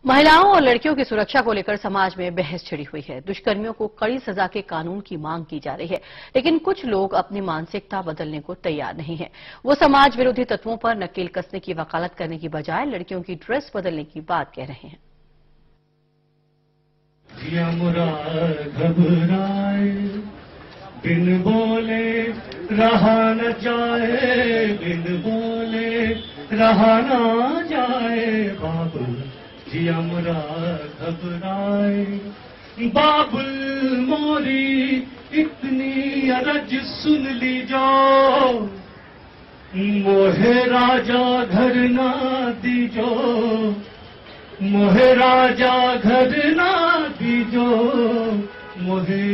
महिलाओं और लड़कियों की सुरक्षा को लेकर समाज में बहस छिड़ी हुई है। दुष्कर्मियों को कड़ी सजा के कानून की मांग की जा रही है, लेकिन कुछ लोग अपनी मानसिकता बदलने को तैयार नहीं है। वो समाज विरोधी तत्वों पर नकेल कसने की वकालत करने की बजाय लड़कियों की ड्रेस बदलने की बात कह रहे हैं। बिन बोले रहा न जाए, बिन बोले रहा न जाए, बाबुल जिया मुरा घबराए, बाबुल मोरी इतनी अरज सुन लीजो, मोहे राजा घर ना दीजो, मोहे राजा घर ना दीजो, मोहे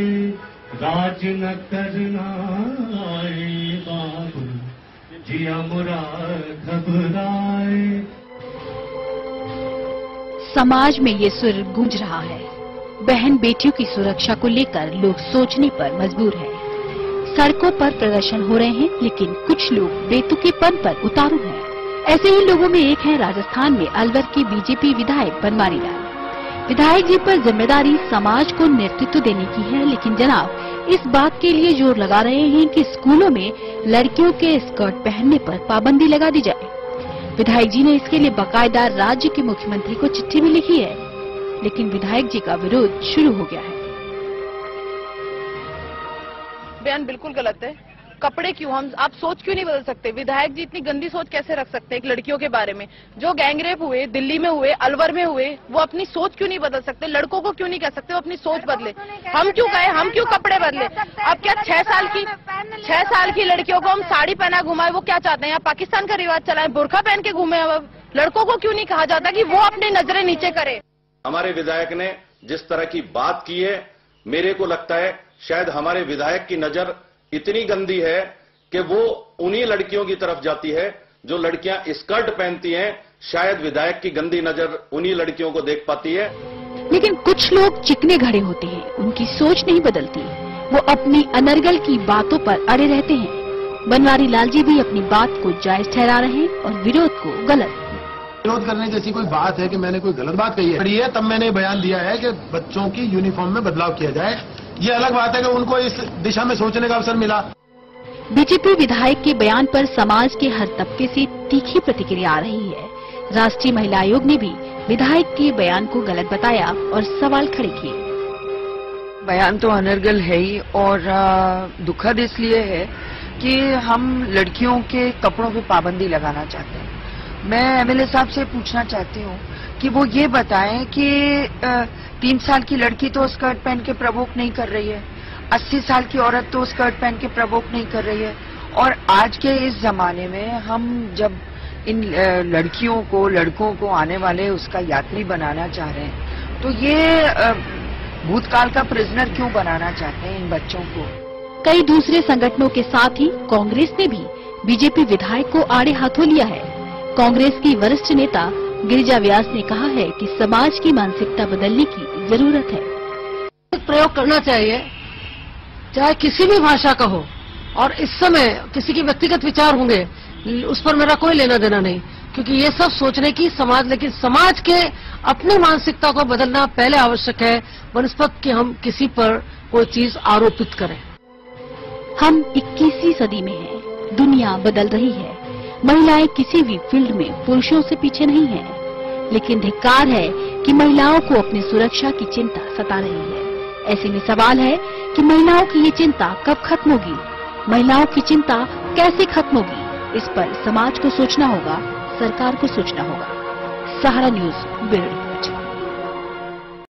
राज न करना आए, बाबुल जिया मुरा घबराए। समाज में ये सुर गूंज रहा है। बहन बेटियों की सुरक्षा को लेकर लोग सोचने पर मजबूर हैं। सड़कों पर प्रदर्शन हो रहे हैं, लेकिन कुछ लोग बेतुकेपन पर उतारू हैं। ऐसे ही लोगों में एक है राजस्थान में अलवर के बीजेपी विधायक बनवारी लाल। विधायक जी पर जिम्मेदारी समाज को नेतृत्व देने की है, लेकिन जनाब इस बात के लिए जोर लगा रहे हैं कि स्कूलों में लड़कियों के स्कर्ट पहनने पर पाबंदी लगा दी जाए। विधायक जी ने इसके लिए बाकायदा राज्य के मुख्यमंत्री को चिट्ठी भी लिखी है, लेकिन विधायक जी का विरोध शुरू हो गया है। बयान बिल्कुल गलत है। कपड़े क्यों, आप सोच क्यों नहीं बदल सकते? विधायक जी इतनी गंदी सोच कैसे रख सकते हैं एक लड़कियों के बारे में? जो गैंगरेप हुए, दिल्ली में हुए, अलवर में हुए, वो अपनी सोच क्यों नहीं बदल सकते? लड़कों को क्यों नहीं कह सकते वो अपनी सोच बदले? हम क्यों कहें, हम क्यों कपड़े बदले? अब क्या 6 साल की लड़कियों को हम साड़ी पहना घुमाए, वो क्या चाहते हैं? यहाँ पाकिस्तान का रिवाज चला है, बुर्का पहन के घूमे। अब लड़कों को क्यों नहीं कहा जाता कि वो अपनी नजरें नीचे करे? हमारे विधायक ने जिस तरह की बात की है, मेरे को लगता है शायद हमारे विधायक की नजर इतनी गंदी है कि वो उन्हीं लड़कियों की तरफ जाती है जो लड़कियां स्कर्ट पहनती हैं। शायद विधायक की गंदी नजर उन्हीं लड़कियों को देख पाती है। लेकिन कुछ लोग चिकने घड़े होते हैं, उनकी सोच नहीं बदलती। वो अपनी अनर्गल की बातों पर अड़े रहते हैं। बनवारी लाल जी भी अपनी बात को जायज ठहरा रहे हैं और विरोध को गलत। विरोध करने जैसी कोई बात है कि मैंने कोई गलत बात कही है, तब मैंने बयान दिया है कि बच्चों की यूनिफॉर्म में बदलाव किया जाए। ये अलग बात है कि उनको इस दिशा में सोचने का अवसर मिला। बीजेपी विधायक के बयान पर समाज के हर तबके से तीखी प्रतिक्रिया आ रही है। राष्ट्रीय महिला आयोग ने भी विधायक के बयान को गलत बताया और सवाल खड़े किए। बयान तो अनर्गल है ही, और दुखद इसलिए है कि हम लड़कियों के कपड़ों पे पाबंदी लगाना चाहते हैं। मैं एमएलए साहब से पूछना चाहती हूँ कि वो ये बताएं कि 3 साल की लड़की तो स्कर्ट पहन के प्रवोक नहीं कर रही है, 80 साल की औरत तो स्कर्ट पहन के प्रवोक नहीं कर रही है। और आज के इस जमाने में हम जब इन लड़कियों को, लड़कों को आने वाले उसका यात्री बनाना चाह रहे हैं, तो ये भूतकाल का प्रिजनर क्यों बनाना चाहते हैं इन बच्चों को? कई दूसरे संगठनों के साथ ही कांग्रेस ने भी बीजेपी विधायक को आड़े हाथों लिया है। कांग्रेस की वरिष्ठ नेता गिरिजा व्यास ने कहा है कि समाज की मानसिकता बदलने की जरूरत है। प्रयोग करना चाहिए, चाहे किसी भी भाषा का हो, और इस समय किसी के व्यक्तिगत विचार होंगे उस पर मेरा कोई लेना देना नहीं, क्योंकि ये सब सोचने की लेकिन समाज के अपनी मानसिकता को बदलना पहले आवश्यक है, बनस्पत कि हम किसी पर कोई चीज आरोपित करें। हम 21वीं सदी में हैं, दुनिया बदल रही है। महिलाएं किसी भी फील्ड में पुरुषों से पीछे नहीं हैं, लेकिन धिक्कार है कि महिलाओं को अपनी सुरक्षा की चिंता सता रही है। ऐसे में सवाल है कि महिलाओं की ये चिंता कब खत्म होगी? महिलाओं की चिंता कैसे खत्म होगी? इस पर समाज को सोचना होगा, सरकार को सोचना होगा। सहारा न्यूज, ब्यूरो।